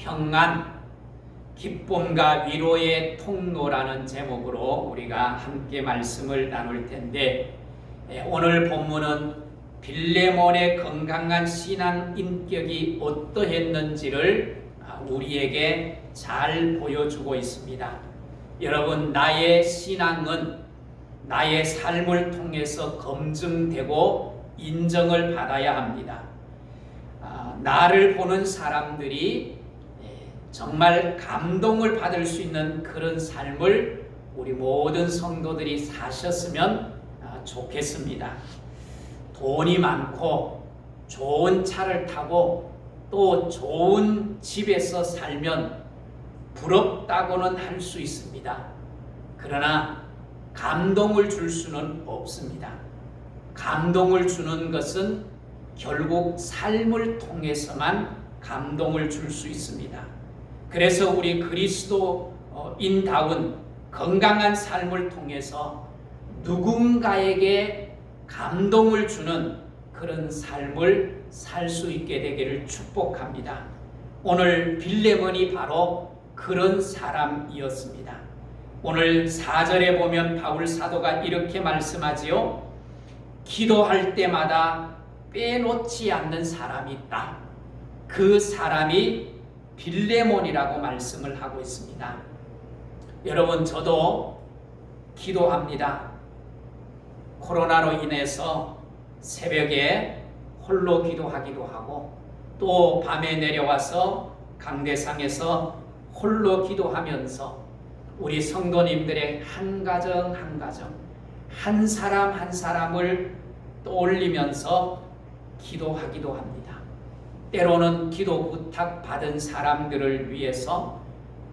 평안, 기쁨과 위로의 통로라는 제목으로 우리가 함께 말씀을 나눌 텐데, 오늘 본문은 빌레몬의 건강한 신앙 인격이 어떠했는지를 우리에게 잘 보여주고 있습니다. 여러분, 나의 신앙은 나의 삶을 통해서 검증되고 인정을 받아야 합니다. 나를 보는 사람들이 정말 감동을 받을 수 있는 그런 삶을 우리 모든 성도들이 사셨으면 좋겠습니다. 돈이 많고 좋은 차를 타고 또 좋은 집에서 살면 부럽다고는 할 수 있습니다. 그러나 감동을 줄 수는 없습니다. 감동을 주는 것은 결국 삶을 통해서만 감동을 줄 수 있습니다. 그래서 우리 그리스도인다운 건강한 삶을 통해서 누군가에게 감동을 주는 그런 삶을 살 수 있게 되기를 축복합니다. 오늘 빌레몬이 바로 그런 사람이었습니다. 오늘 4절에 보면 바울 사도가 이렇게 말씀하지요. 기도할 때마다 빼놓지 않는 사람이 있다. 그 사람이 빌레몬이라고 말씀을 하고 있습니다. 여러분, 저도 기도합니다. 코로나로 인해서 새벽에 홀로 기도하기도 하고 또 밤에 내려와서 강대상에서 홀로 기도하면서 우리 성도님들의 한 가정 한 가정, 한 사람 한 사람을 떠올리면서 기도하기도 합니다. 때로는 기도 부탁 받은 사람들을 위해서,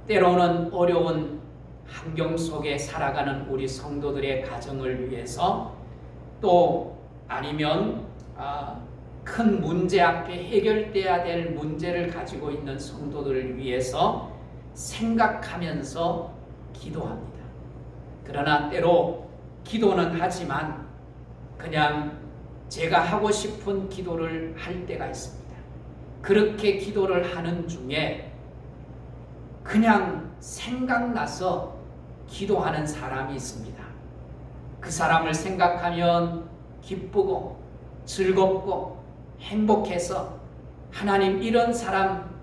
때로는 어려운 환경 속에 살아가는 우리 성도들의 가정을 위해서, 또 아니면 큰 문제 앞에 해결돼야 될 문제를 가지고 있는 성도들을 위해서 생각하면서 기도합니다. 그러나 때로 기도는 하지만 그냥 제가 하고 싶은 기도를 할 때가 있습니다. 그렇게 기도를 하는 중에 그냥 생각나서 기도하는 사람이 있습니다. 그 사람을 생각하면 기쁘고 즐겁고 행복해서 하나님, 이런 사람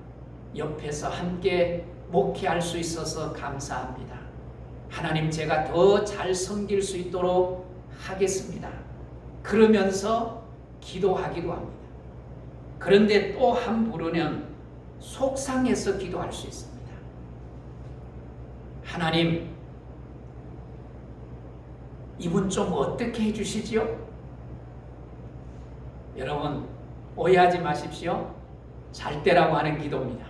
옆에서 함께 목회할 수 있어서 감사합니다. 하나님, 제가 더 잘 섬길 수 있도록 하겠습니다. 그러면서 기도하기도 합니다. 그런데 또 한부르는 속상해서 기도할 수 있습니다. 하나님, 이분 좀 어떻게 해주시지요? 여러분, 오해하지 마십시오. 잘 때라고 하는 기도입니다.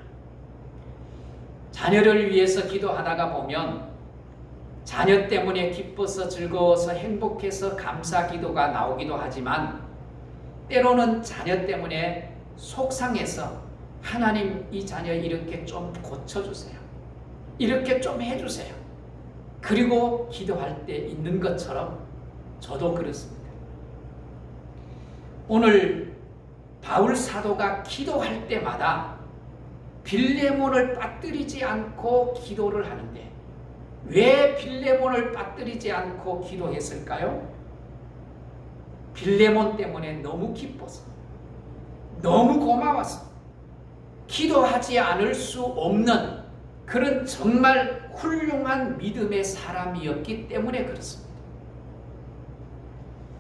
자녀를 위해서 기도하다가 보면 자녀 때문에 기뻐서 즐거워서 행복해서 감사 기도가 나오기도 하지만, 때로는 자녀 때문에 속상해서 하나님, 이 자녀 이렇게 좀 고쳐주세요. 이렇게 좀 해주세요. 그리고 기도할 때 있는 것처럼 저도 그렇습니다. 오늘 바울 사도가 기도할 때마다 빌레몬을 빠뜨리지 않고 기도를 하는데, 왜 빌레몬을 빠뜨리지 않고 기도했을까요? 빌레몬 때문에 너무 기뻐서, 너무 고마워서 기도하지 않을 수 없는 그런 정말 훌륭한 믿음의 사람이었기 때문에 그렇습니다.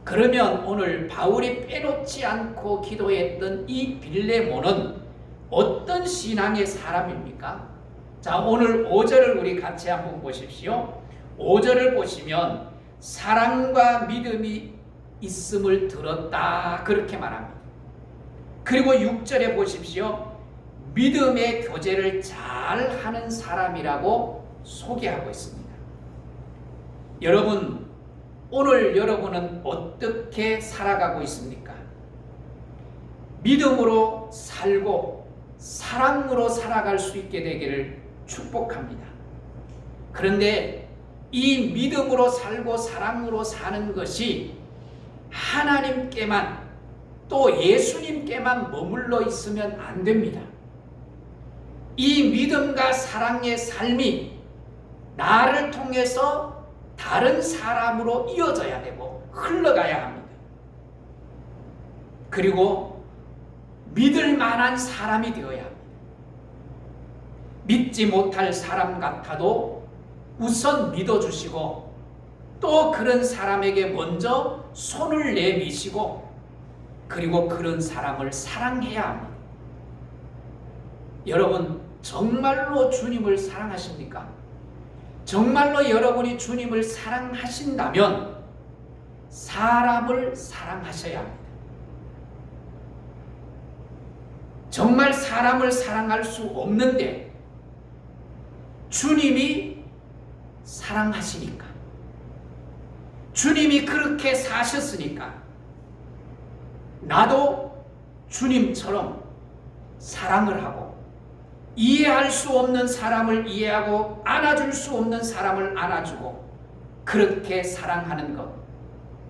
그러면 오늘 바울이 빼놓지 않고 기도했던 이 빌레몬은 어떤 신앙의 사람입니까? 자, 오늘 5절을 우리 같이 한번 보십시오. 5절을 보시면 사랑과 믿음이 있음을 들었다, 그렇게 말합니다. 그리고 6절에 보십시오. 믿음의 교제를 잘 하는 사람이라고 소개하고 있습니다. 여러분, 오늘 여러분은 어떻게 살아가고 있습니까? 믿음으로 살고 사랑으로 살아갈 수 있게 되기를 축복합니다. 그런데 이 믿음으로 살고 사랑으로 사는 것이 하나님께만, 또 예수님께만 머물러 있으면 안 됩니다. 이 믿음과 사랑의 삶이 나를 통해서 다른 사람으로 이어져야 되고 흘러가야 합니다. 그리고 믿을 만한 사람이 되어야 합니다. 믿지 못할 사람 같아도 우선 믿어주시고 또 그런 사람에게 먼저 손을 내미시고 그리고 그런 사람을 사랑해야 합니다. 여러분, 정말로 주님을 사랑하십니까? 정말로 여러분이 주님을 사랑하신다면 사람을 사랑하셔야 합니다. 정말 사람을 사랑할 수 없는데 주님이 사랑하시니까, 주님이 그렇게 사셨으니까 나도 주님처럼 사랑을 하고 이해할 수 없는 사람을 이해하고 안아줄 수 없는 사람을 안아주고 그렇게 사랑하는 것,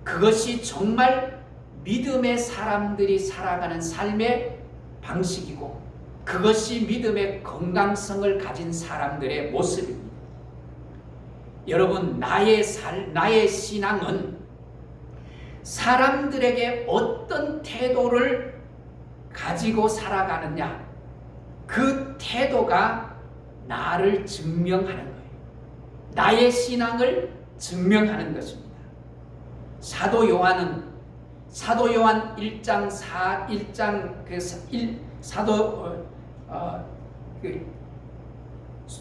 그것이 정말 믿음의 사람들이 살아가는 삶의 방식이고 그것이 믿음의 건강성을 가진 사람들의 모습입니다. 여러분, 나의 신앙은 사람들에게 어떤 태도를 가지고 살아가느냐, 그 태도가 나를 증명하는 거예요. 나의 신앙을 증명하는 것입니다. 사도 요한 1장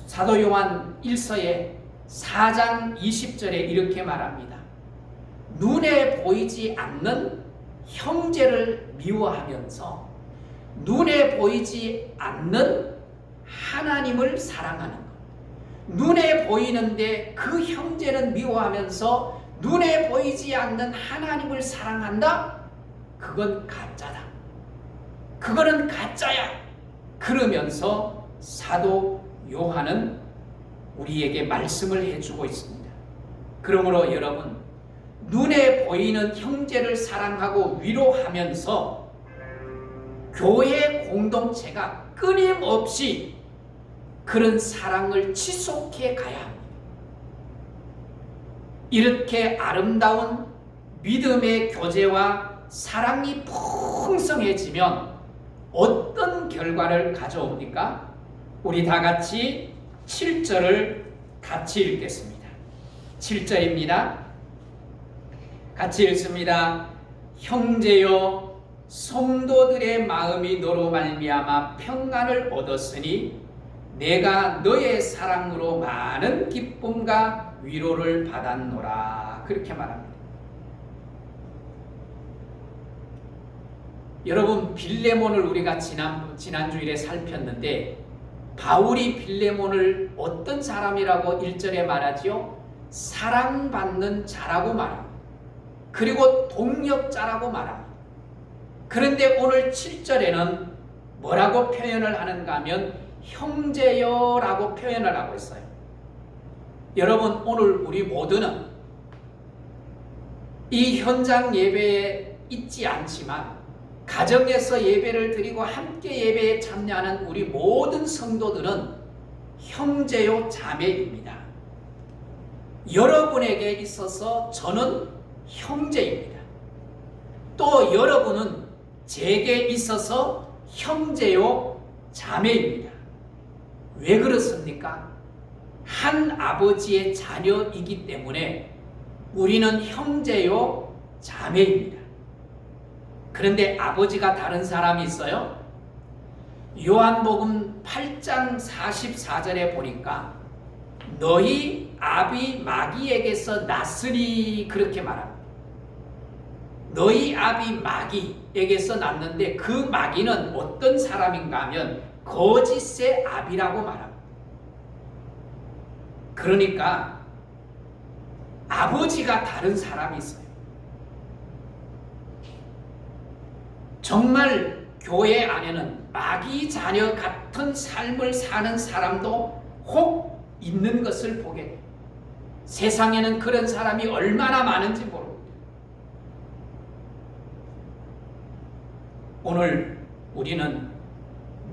사도 요한 1서에 4장 20절에 이렇게 말합니다. 눈에 보이지 않는 형제를 미워하면서 눈에 보이지 않는 하나님을 사랑하는 것. 눈에 보이는데 그 형제는 미워하면서 눈에 보이지 않는 하나님을 사랑한다? 그건 가짜다. 그거는 가짜야. 그러면서 사도 요한은 우리에게 말씀을 해주고 있습니다. 그러므로 여러분, 눈에 보이는 형제를 사랑하고 위로하면서 교회 공동체가 끊임없이 그런 사랑을 지속해 가야 합니다. 이렇게 아름다운 믿음의 교제와 사랑이 풍성해지면 어떤 결과를 가져옵니까? 우리 다 같이 7절을 같이 읽겠습니다. 7절입니다. 같이 읽습니다. 형제여, 성도들의 마음이 너로 말미암아 평안을 얻었으니 내가 너의 사랑으로 많은 기쁨과 위로를 받았노라. 그렇게 말합니다. 여러분, 빌레몬을 우리가 지난주일에 살폈는데 바울이 빌레몬을 어떤 사람이라고 1절에 말하지요? 사랑받는 자라고 말합니다. 그리고 동력자라고 말합니다. 그런데 오늘 7절에는 뭐라고 표현을 하는가 하면 형제여라고 표현을 하고 있어요. 여러분, 오늘 우리 모두는 이 현장 예배에 있지 않지만 가정에서 예배를 드리고 함께 예배에 참여하는 우리 모든 성도들은 형제요 자매입니다. 여러분에게 있어서 저는 형제입니다. 또 여러분은 제게 있어서 형제요 자매입니다. 왜 그렇습니까? 한 아버지의 자녀이기 때문에 우리는 형제요 자매입니다. 그런데 아버지가 다른 사람이 있어요? 요한복음 8장 44절에 보니까 너희 아비 마귀에게서 났으리 그렇게 말합니다. 너희 아비 마귀에게서 났는데 그 마귀는 어떤 사람인가 하면 거짓의 아비라고 말합니다. 그러니까 아버지가 다른 사람이 있어요. 정말 교회 안에는 마귀 자녀 같은 삶을 사는 사람도 혹 있는 것을 보게 돼요. 세상에는 그런 사람이 얼마나 많은지 모릅니다. 오늘 우리는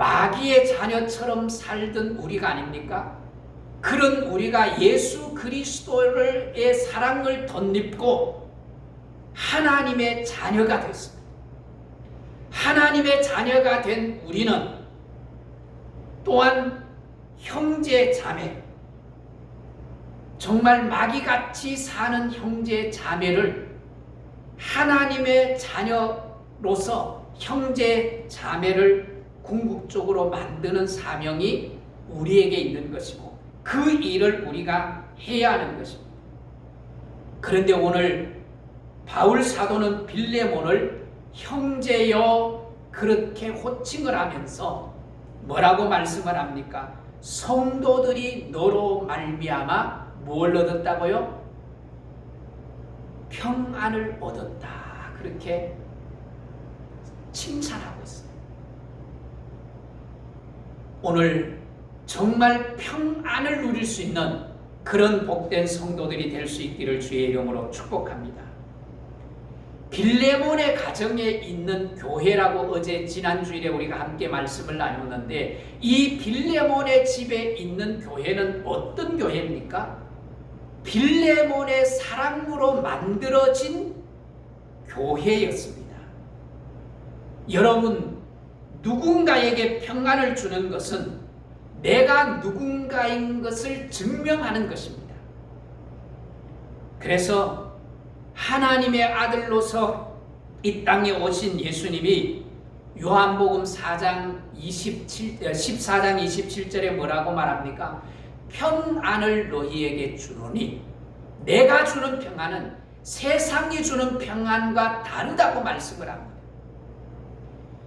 마귀의 자녀처럼 살던 우리가 아닙니까? 그런 우리가 예수 그리스도의 사랑을 덧입고 하나님의 자녀가 됐습니다. 하나님의 자녀가 된 우리는 또한 형제 자매, 정말 마귀같이 사는 형제 자매를 하나님의 자녀로서 형제 자매를 궁극적으로 만드는 사명이 우리에게 있는 것이고 그 일을 우리가 해야 하는 것입니다. 그런데 오늘 바울 사도는 빌레몬을 형제여 그렇게 호칭을 하면서 뭐라고 말씀을 합니까? 성도들이 너로 말미암아 뭘 얻었다고요? 평안을 얻었다. 그렇게 칭찬하고 있어요. 오늘 정말 평안을 누릴 수 있는 그런 복된 성도들이 될 수 있기를 주의 이름으로 축복합니다. 빌레몬의 가정에 있는 교회라고 어제 지난주일에 우리가 함께 말씀을 나눴는데 이 빌레몬의 집에 있는 교회는 어떤 교회입니까? 빌레몬의 사랑으로 만들어진 교회였습니다. 여러분, 누군가에게 평안을 주는 것은 내가 누군가인 것을 증명하는 것입니다. 그래서 하나님의 아들로서 이 땅에 오신 예수님이 요한복음 14장 27절에 뭐라고 말합니까? 평안을 너희에게 주노니 내가 주는 평안은 세상이 주는 평안과 다르다고 말씀을 합니다.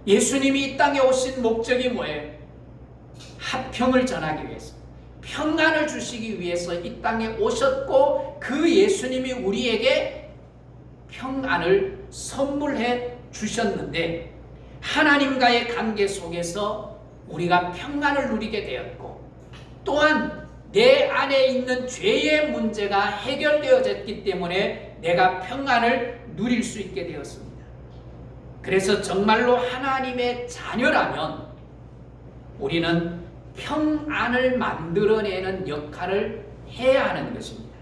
예수님이 이 땅에 오신 목적이 뭐예요? 화평을 전하기 위해서, 평안을 주시기 위해서 이 땅에 오셨고 그 예수님이 우리에게 평안을 선물해 주셨는데 하나님과의 관계 속에서 우리가 평안을 누리게 되었고 또한 내 안에 있는 죄의 문제가 해결되어졌기 때문에 내가 평안을 누릴 수 있게 되었습니다. 그래서 정말로 하나님의 자녀라면 우리는 평안을 만들어내는 역할을 해야 하는 것입니다.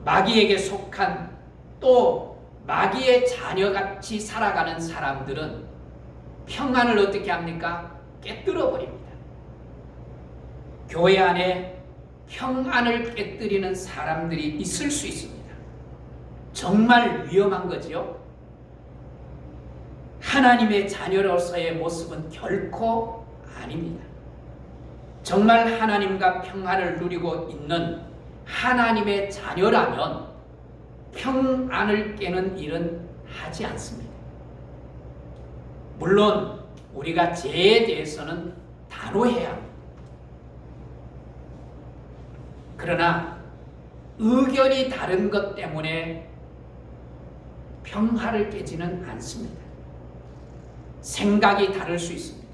마귀에게 속한 또 마귀의 자녀같이 살아가는 사람들은 평안을 어떻게 합니까? 깨뜨려 버립니다. 교회 안에 평안을 깨뜨리는 사람들이 있을 수 있습니다. 정말 위험한 거지요. 하나님의 자녀로서의 모습은 결코 아닙니다. 정말 하나님과 평안을 누리고 있는 하나님의 자녀라면 평안을 깨는 일은 하지 않습니다. 물론 우리가 죄에 대해서는 단호해야 합니다. 그러나 의견이 다른 것 때문에 평화를 깨지는 않습니다. 생각이 다를 수 있습니다.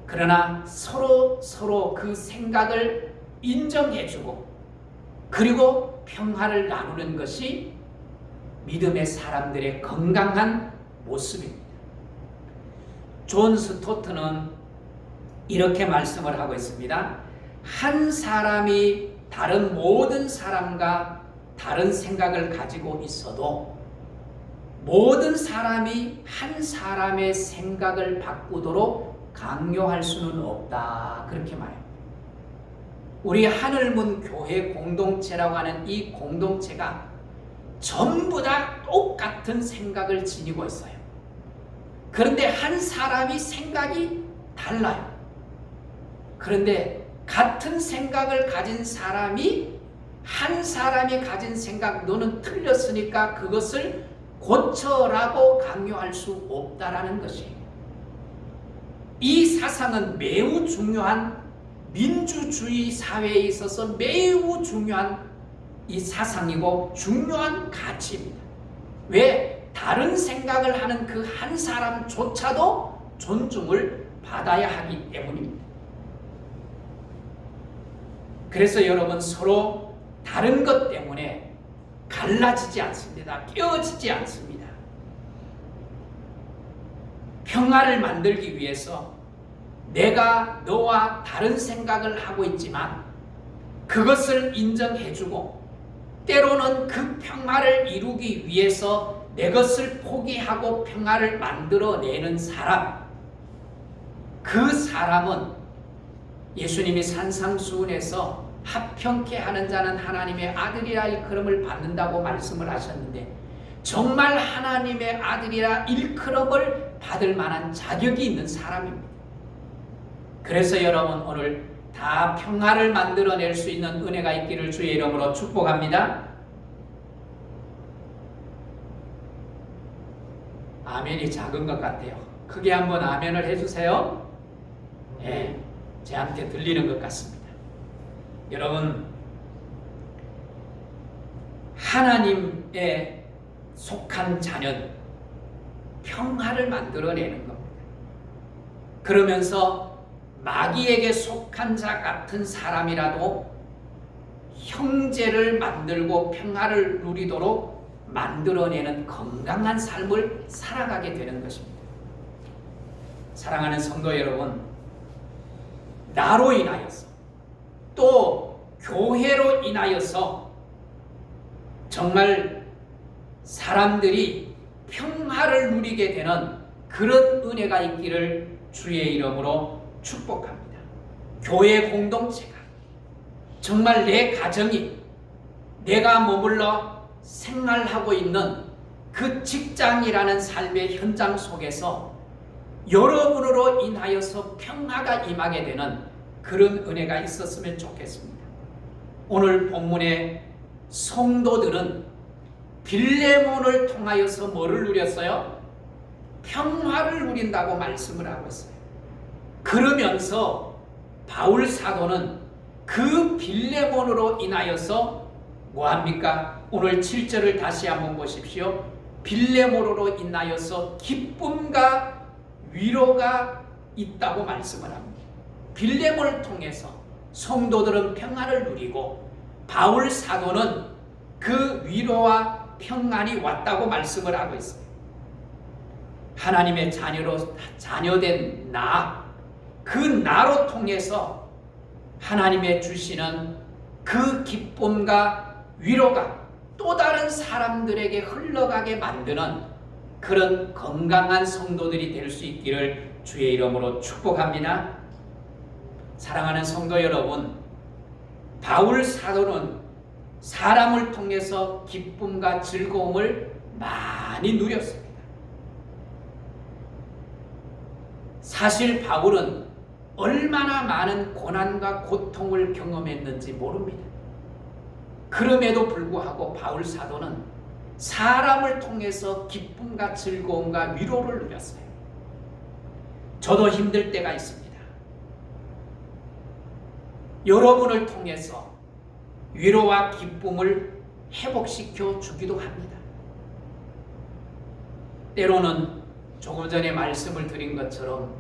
그러나 서로 그 생각을 인정해주고 그리고 평화를 나누는 것이 믿음의 사람들의 건강한 모습입니다. 존 스토트는 이렇게 말씀을 하고 있습니다. 한 사람이 다른 모든 사람과 다른 생각을 가지고 있어도 모든 사람이 한 사람의 생각을 바꾸도록 강요할 수는 없다. 그렇게 말해요. 우리 하늘문 교회 공동체라고 하는 이 공동체가 전부 다 똑같은 생각을 지니고 있어요. 그런데 한 사람이 생각이 달라요. 그런데 같은 생각을 가진 사람이 한 사람이 가진 생각 너는 틀렸으니까 그것을 고쳐라고 강요할 수 없다라는 것이에요. 이 사상은 매우 중요한 민주주의 사회에 있어서 매우 중요한 이 사상이고 중요한 가치입니다. 왜? 다른 생각을 하는 그 한 사람조차도 존중을 받아야 하기 때문입니다. 그래서 여러분 서로 다른 것 때문에 갈라지지 않습니다. 깨어지지 않습니다. 평화를 만들기 위해서 내가 너와 다른 생각을 하고 있지만 그것을 인정해주고 때로는 그 평화를 이루기 위해서 내 것을 포기하고 평화를 만들어내는 사람, 그 사람은 예수님이 산상수훈에서 합평케 하는 자는 하나님의 아들이라 일컬음을 받는다고 말씀을 하셨는데 정말 하나님의 아들이라 일컬음을 받을 만한 자격이 있는 사람입니다. 그래서 여러분 오늘 다 평화를 만들어낼 수 있는 은혜가 있기를 주의 이름으로 축복합니다. 아멘이 작은 것 같아요. 크게 한번 아멘을 해주세요. 네, 저한테 들리는 것 같습니다. 여러분, 하나님의 속한 자는 평화를 만들어내는 겁니다. 그러면서 마귀에게 속한 자 같은 사람이라도 형제를 만들고 평화를 누리도록 만들어내는 건강한 삶을 살아가게 되는 것입니다. 사랑하는 성도 여러분, 나로 인하여서 또 교회로 인하여서 정말 사람들이 평화를 누리게 되는 그런 은혜가 있기를 주의 이름으로 축복합니다. 교회 공동체가 정말 내 가정이 내가 머물러 생활하고 있는 그 직장이라는 삶의 현장 속에서 여러분으로 인하여서 평화가 임하게 되는 그런 은혜가 있었으면 좋겠습니다. 오늘 본문의 성도들은 빌레몬을 통하여서 뭐를 누렸어요? 평화를 누린다고 말씀을 하고 있어요. 그러면서 바울 사도는 그 빌레몬으로 인하여서 뭐합니까? 오늘 7절을 다시 한번 보십시오. 빌레몬으로 인하여서 기쁨과 위로가 있다고 말씀을 합니다. 빌레몬을 통해서 성도들은 평안을 누리고 바울 사도는 그 위로와 평안이 왔다고 말씀을 하고 있어요. 하나님의 자녀된 그 나로 통해서 하나님의 주시는 그 기쁨과 위로가 또 다른 사람들에게 흘러가게 만드는 그런 건강한 성도들이 될 수 있기를 주의 이름으로 축복합니다. 사랑하는 성도 여러분, 바울 사도는 사람을 통해서 기쁨과 즐거움을 많이 누렸습니다. 사실 바울은 얼마나 많은 고난과 고통을 경험했는지 모릅니다. 그럼에도 불구하고 바울 사도는 사람을 통해서 기쁨과 즐거움과 위로를 누렸어요. 저도 힘들 때가 있습니다. 여러분을 통해서 위로와 기쁨을 회복시켜 주기도 합니다. 때로는 조금 전에 말씀을 드린 것처럼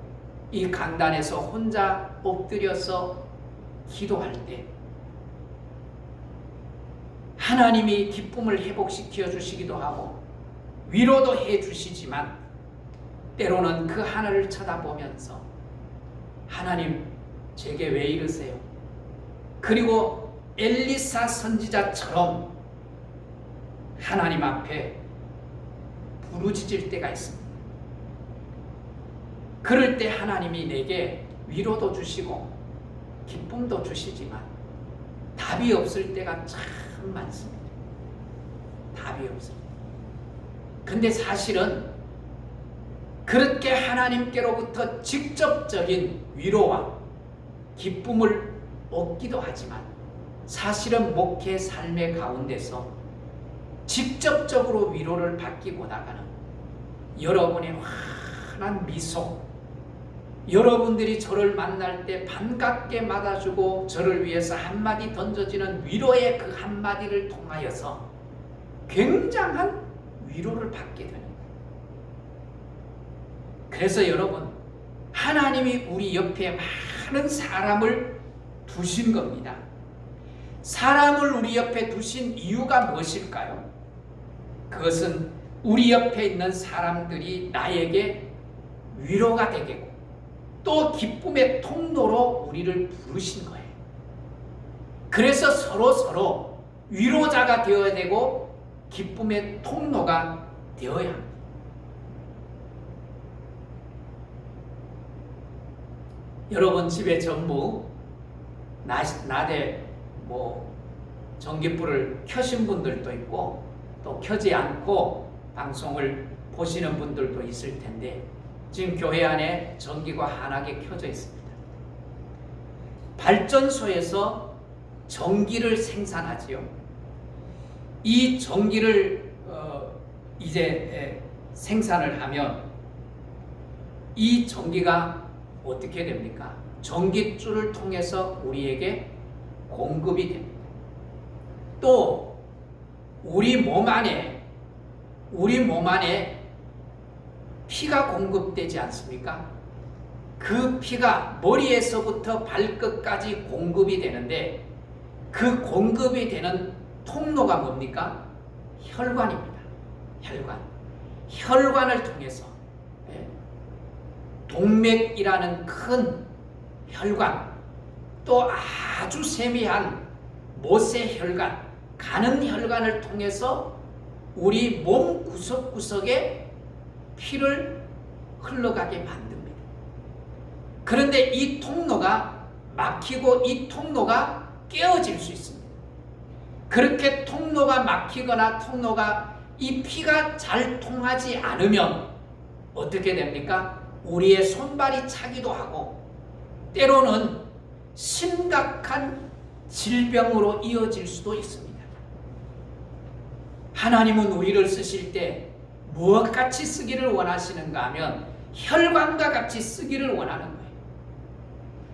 이 강단에서 혼자 엎드려서 기도할 때 하나님이 기쁨을 회복시켜 주시기도 하고 위로도 해 주시지만 때로는 그 하늘을 쳐다보면서 하나님 제게 왜 이러세요? 그리고 엘리사 선지자처럼 하나님 앞에 부르짖을 때가 있습니다. 그럴 때 하나님이 내게 위로도 주시고 기쁨도 주시지만 답이 없을 때가 참 많습니다. 답이 없습니다. 근데 사실은 그렇게 하나님께로부터 직접적인 위로와 기쁨을 얻기도 하지만 사실은 목회 삶의 가운데서 직접적으로 위로를 받기보다는 여러분의 환한 미소, 여러분들이 저를 만날 때 반갑게 맞아주고 저를 위해서 한마디 던져지는 위로의 그 한마디를 통하여서 굉장한 위로를 받게 되는 거예요. 그래서 여러분, 하나님이 우리 옆에 많은 사람을 두신 겁니다. 사람을 우리 옆에 두신 이유가 무엇일까요? 그것은 우리 옆에 있는 사람들이 나에게 위로가 되겠고 또 기쁨의 통로로 우리를 부르신 거예요. 그래서 서로 위로자가 되어야 되고 기쁨의 통로가 되어야 합니다. 여러분 집에 전부 낮에 전기불을 켜신 분들도 있고 또 켜지 않고 방송을 보시는 분들도 있을 텐데 지금 교회 안에 전기가 환하게 켜져 있습니다. 발전소에서 전기를 생산하지요. 이 전기를 이제 생산을 하면 이 전기가 어떻게 됩니까? 전기줄을 통해서 우리에게 공급이 됩니다. 또 우리 몸 안에 피가 공급되지 않습니까? 그 피가 머리에서부터 발끝까지 공급이 되는데 그 공급이 되는 통로가 뭡니까? 혈관입니다. 혈관을 통해서 동맥이라는 큰 혈관, 또 아주 세미한 모세혈관, 가는 혈관을 통해서 우리 몸 구석구석에 피를 흘러가게 만듭니다. 그런데 이 통로가 막히고 이 통로가 깨어질 수 있습니다. 그렇게 통로가 막히거나 이 피가 잘 통하지 않으면 어떻게 됩니까? 우리의 손발이 차기도 하고 때로는 심각한 질병으로 이어질 수도 있습니다. 하나님은 우리를 쓰실 때 무엇같이 쓰기를 원하시는가 하면 혈관과 같이 쓰기를 원하는 거예요.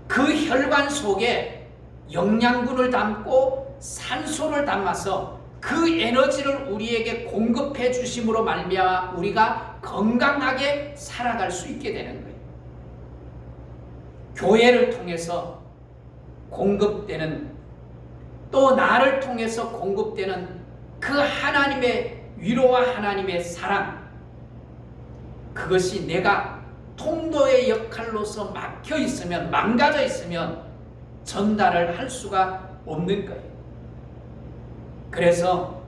그 혈관 속에 영양분을 담고 산소를 담아서 그 에너지를 우리에게 공급해 주심으로 말미암아 우리가 건강하게 살아갈 수 있게 되는 거예요. 교회를 통해서 공급되는 또 나를 통해서 공급되는 그 하나님의 위로와 하나님의 사랑, 그것이 내가 통로의 역할로서 막혀 있으면, 망가져 있으면 전달을 할 수가 없는 거예요. 그래서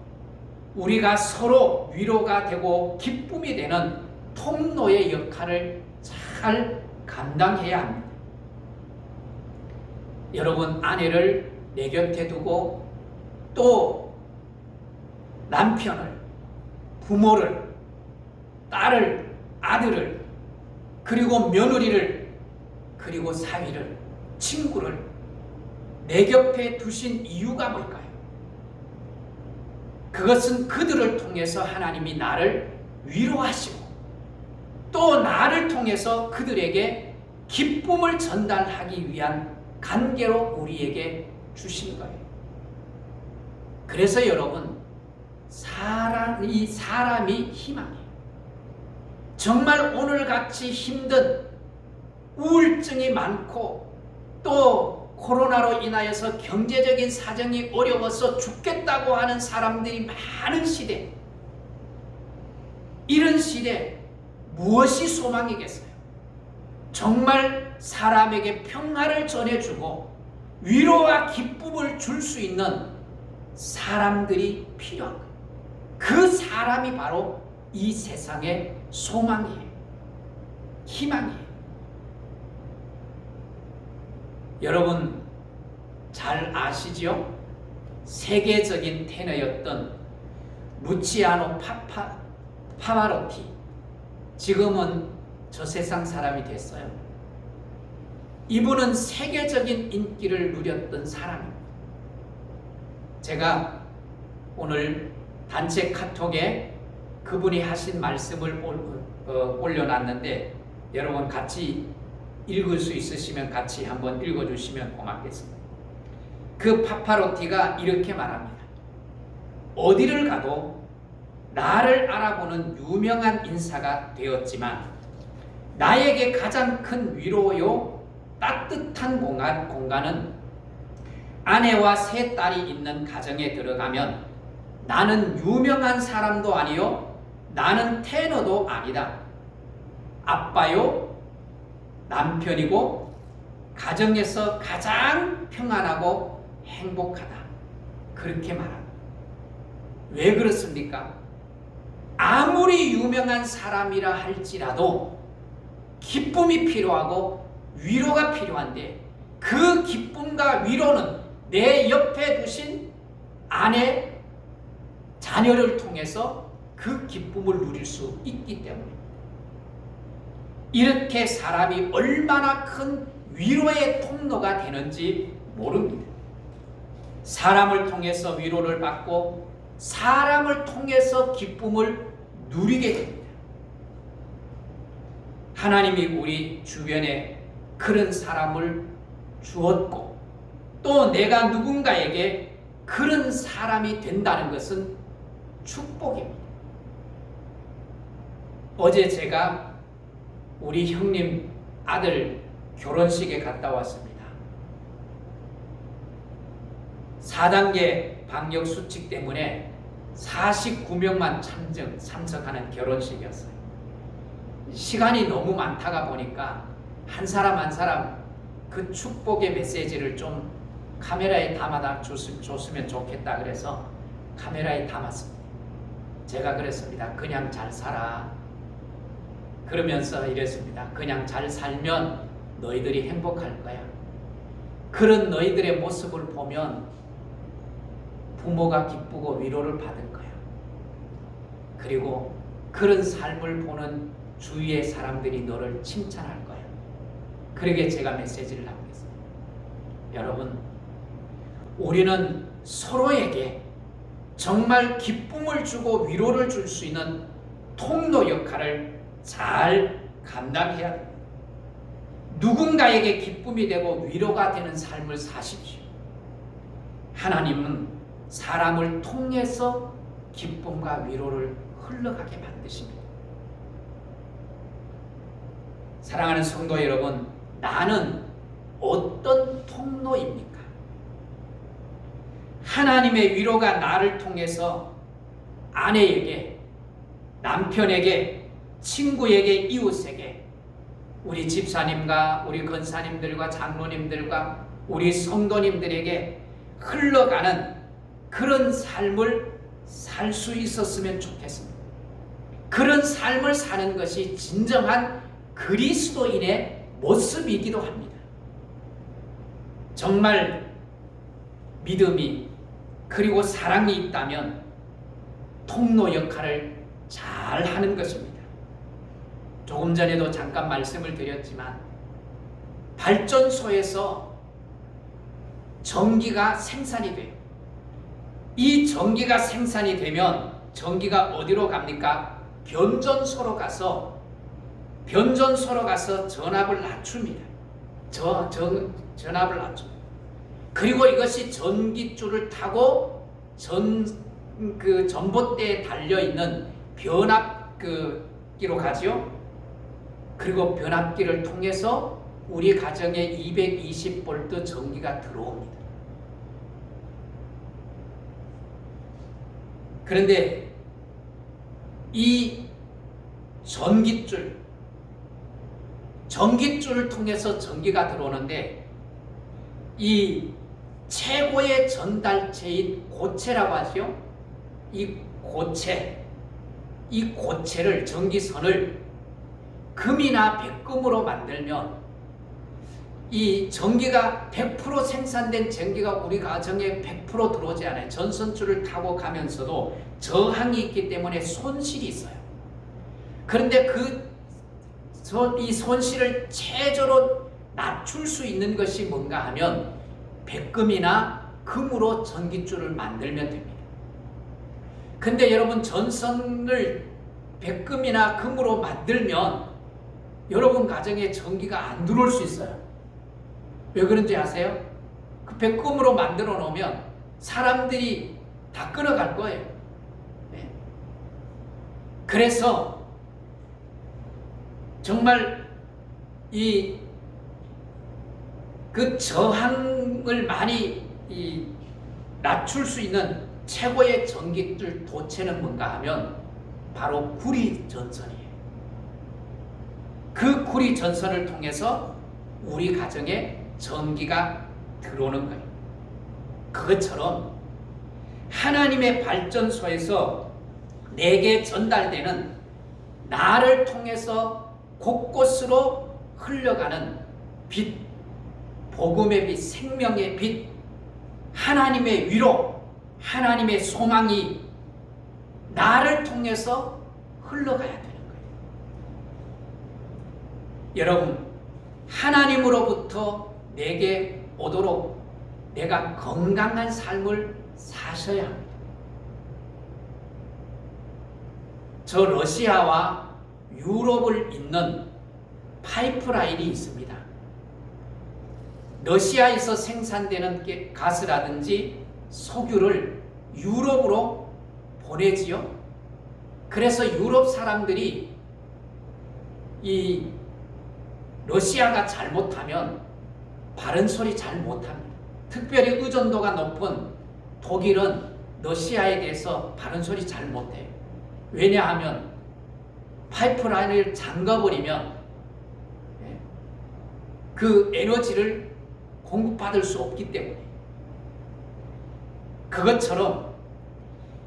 우리가 서로 위로가 되고 기쁨이 되는 통로의 역할을 잘 감당해야 합니다. 여러분, 아내를 내 곁에 두고 또 남편을, 부모를, 딸을, 아들을, 그리고 며느리를, 그리고 사위를, 친구를 내 곁에 두신 이유가 뭘까요? 그것은 그들을 통해서 하나님이 나를 위로하시고 또 나를 통해서 그들에게 기쁨을 전달하기 위한 관계로 우리에게 주신 거예요. 그래서 여러분, 사람이 희망이에요. 정말 오늘같이 힘든 우울증이 많고 또 코로나로 인하여서 경제적인 사정이 어려워서 죽겠다고 하는 사람들이 많은 시대, 이런 시대 무엇이 소망이겠어요? 정말 사람에게 평화를 전해주고 위로와 기쁨을 줄 수 있는 사람들이 필요한 거예요. 그 사람이 바로 이 세상의 소망이에요. 희망이에요. 여러분 잘 아시죠? 세계적인 테너였던 루치아노 파바로티, 지금은 저 세상 사람이 됐어요. 이분은 세계적인 인기를 누렸던 사람입니다. 제가 오늘 단체 카톡에 그분이 하신 말씀을 올려놨는데 여러분 같이 읽을 수 있으시면 같이 한번 읽어주시면 고맙겠습니다. 그 파파로티가 이렇게 말합니다. 어디를 가도 나를 알아보는 유명한 인사가 되었지만 나에게 가장 큰 위로요 따뜻한 공간은 아내와 세 딸이 있는 가정에 들어가면 나는 유명한 사람도 아니요 나는 테너도 아니다. 아빠요 남편이고 가정에서 가장 평안하고 행복하다. 그렇게 말합니다. 왜 그렇습니까? 아무리 유명한 사람이라 할지라도 기쁨이 필요하고 위로가 필요한데 그 기쁨과 위로는 내 옆에 두신 아내, 자녀를 통해서 그 기쁨을 누릴 수 있기 때문입니다. 이렇게 사람이 얼마나 큰 위로의 통로가 되는지 모릅니다. 사람을 통해서 위로를 받고 사람을 통해서 기쁨을 누리게 됩니다. 하나님이 우리 주변에 그런 사람을 주었고 또 내가 누군가에게 그런 사람이 된다는 것은 축복입니다. 어제 제가 우리 형님 아들 결혼식에 갔다 왔습니다. 4단계 방역 수칙 때문에 49명만 참석하는 결혼식이었어요. 시간이 너무 많다가 보니까 한 사람 한 사람 그 축복의 메시지를 좀 카메라에 담아다 줬으면 좋겠다 그래서 카메라에 담았습니다. 제가 그랬습니다. 그냥 잘 살아. 그러면서 이랬습니다. 그냥 잘 살면 너희들이 행복할 거야. 그런 너희들의 모습을 보면 부모가 기쁘고 위로를 받을 거야. 그리고 그런 삶을 보는 주위의 사람들이 너를 칭찬할 거야. 그러게 제가 메시지를 남겼습니다. 여러분, 우리는 서로에게 정말 기쁨을 주고 위로를 줄 수 있는 통로 역할을 잘 감당해야 됩니다. 누군가에게 기쁨이 되고 위로가 되는 삶을 사십시오. 하나님은 사람을 통해서 기쁨과 위로를 흘러가게 만드십니다. 사랑하는 성도 여러분, 나는 어떤 통로입니까? 하나님의 위로가 나를 통해서 아내에게, 남편에게, 친구에게, 이웃에게, 우리 집사님과 우리 권사님들과 장로님들과 우리 성도님들에게 흘러가는 그런 삶을 살 수 있었으면 좋겠습니다. 그런 삶을 사는 것이 진정한 그리스도인의 모습이기도 합니다. 정말 믿음이 그리고 사랑이 있다면 통로 역할을 잘 하는 것입니다. 조금 전에도 잠깐 말씀을 드렸지만 발전소에서 전기가 생산이 돼요. 이 전기가 생산이 되면 전기가 어디로 갑니까? 변전소로 가서 전압을 낮춥니다. 전압을 낮춥니다. 그리고 이것이 전기줄을 타고 전봇대에 달려있는 변압기로 가죠. 그리고 변압기를 통해서 우리 가정에 220V 전기가 들어옵니다. 그런데 이 전기줄을 통해서 전기가 들어오는데 이 최고의 전달체인 고체라고 하죠. 이 고체를, 전기선을 금이나 백금으로 만들면 이 전기가 100% 생산된 전기가 우리 가정에 100% 들어오지 않아요. 전선줄을 타고 가면서도 저항이 있기 때문에 손실이 있어요. 그런데 이 손실을 최저로 낮출 수 있는 것이 뭔가 하면 백금이나 금으로 전기줄을 만들면 됩니다. 근데 여러분, 전선을 백금이나 금으로 만들면 여러분 가정에 전기가 안 들어올 수 있어요. 왜 그런지 아세요? 그 백금으로 만들어 놓으면 사람들이 다 끊어갈 거예요. 네. 그래서 정말 그 저항을 많이 낮출 수 있는 최고의 전기줄 도체는 뭔가 하면 바로 구리 전선이에요. 그 구리 전선을 통해서 우리 가정에 전기가 들어오는 거예요. 그것처럼 하나님의 발전소에서 내게 전달되는 나를 통해서 곳곳으로 흘러가는 빛, 복음의 빛, 생명의 빛, 하나님의 위로, 하나님의 소망이 나를 통해서 흘러가야 되는 거예요. 여러분, 하나님으로부터 내게 오도록 내가 건강한 삶을 사셔야 합니다. 저 러시아와 유럽을 잇는 파이프라인이 있습니다. 러시아에서 생산되는 가스라든지 석유를 유럽으로 보내지요. 그래서 유럽 사람들이 이 러시아가 잘못하면 바른 소리 잘 못합니다. 특별히 의존도가 높은 독일은 러시아에 대해서 바른 소리 잘 못해요. 왜냐하면 파이프라인을 잠가버리면 그 에너지를 공급받을 수 없기 때문에. 그것처럼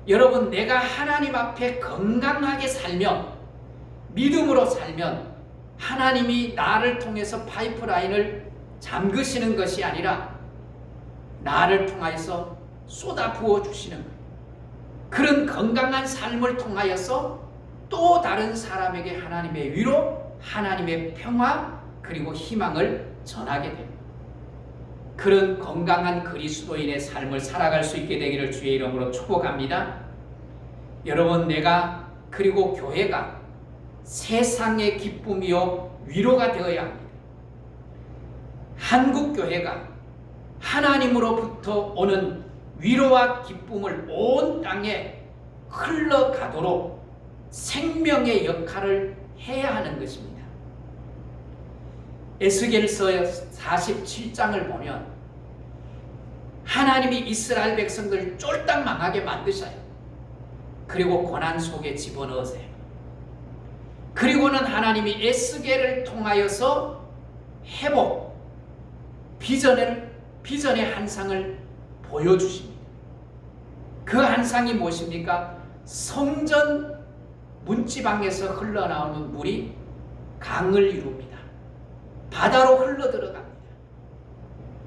여러분, 내가 하나님 앞에 건강하게 살면, 믿음으로 살면 하나님이 나를 통해서 파이프라인을 잠그시는 것이 아니라 나를 통하여서 쏟아 부어 주시는 거예요. 그런 건강한 삶을 통하여서 또 다른 사람에게 하나님의 위로, 하나님의 평화, 그리고 희망을 전하게 됩니다. 그런 건강한 그리스도인의 삶을 살아갈 수 있게 되기를 주의 이름으로 축복합니다. 여러분, 내가 그리고 교회가 세상의 기쁨이요 위로가 되어야 합니다. 한국 교회가 하나님으로부터 오는 위로와 기쁨을 온 땅에 흘러가도록 생명의 역할을 해야 하는 것입니다. 에스겔서 47장을 보면 하나님이 이스라엘 백성들을 쫄딱 망하게 만드셔요. 그리고 고난 속에 집어넣으세요. 그리고는 하나님이 에스겔을 통하여서 회복, 비전의 한상을 보여주십니다. 그 한상이 무엇입니까? 성전 문지방에서 흘러나오는 물이 강을 이룹니다. 바다로 흘러들어갑니다.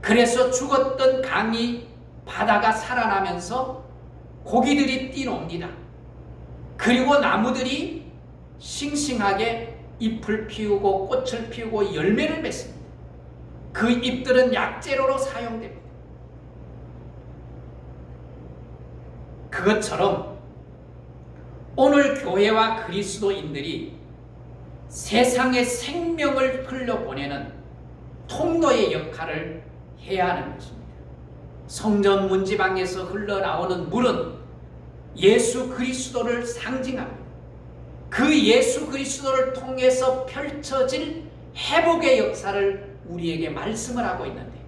그래서 죽었던 강이 바다가 살아나면서 고기들이 뛰노옵니다. 그리고 나무들이 싱싱하게 잎을 피우고 꽃을 피우고 열매를 맺습니다. 그 잎들은 약재료로 사용됩니다. 그것처럼 오늘 교회와 그리스도인들이 세상에 생명을 흘려보내는 통로의 역할을 해야 하는 것입니다. 성전 문지방에서 흘러나오는 물은 예수 그리스도를 상징합니다. 그 예수 그리스도를 통해서 펼쳐질 회복의 역사를 우리에게 말씀을 하고 있는데,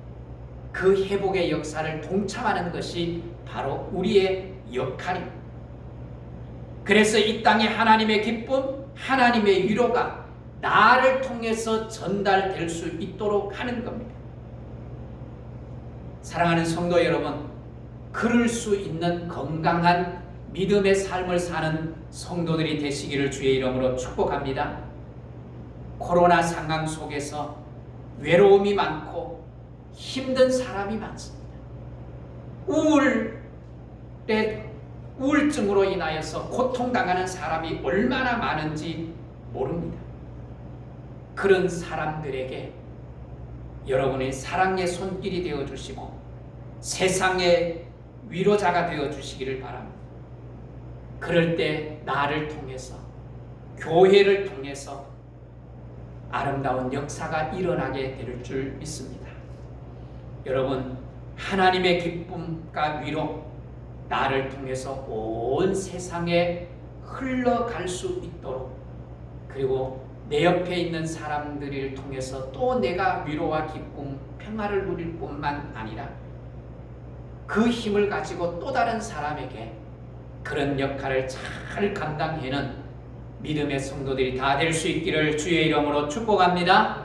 그 회복의 역사를 동참하는 것이 바로 우리의 역할입니다. 그래서 이 땅에 하나님의 기쁨, 하나님의 위로가 나를 통해서 전달될 수 있도록 하는 겁니다. 사랑하는 성도 여러분, 그럴 수 있는 건강한 믿음의 삶을 사는 성도들이 되시기를 주의 이름으로 축복합니다. 코로나 상황 속에서 외로움이 많고 힘든 사람이 많습니다. 우울증으로 인하여서 고통당하는 사람이 얼마나 많은지 모릅니다. 그런 사람들에게 여러분의 사랑의 손길이 되어주시고 세상의 위로자가 되어주시기를 바랍니다. 그럴 때 나를 통해서, 교회를 통해서 아름다운 역사가 일어나게 될 줄 믿습니다. 여러분, 하나님의 기쁨과 위로 나를 통해서 온 세상에 흘러갈 수 있도록, 그리고 내 옆에 있는 사람들을 통해서 또 내가 위로와 기쁨, 평화를 누릴 뿐만 아니라 그 힘을 가지고 또 다른 사람에게 그런 역할을 잘 감당하는 믿음의 성도들이 다 될 수 있기를 주의 이름으로 축복합니다.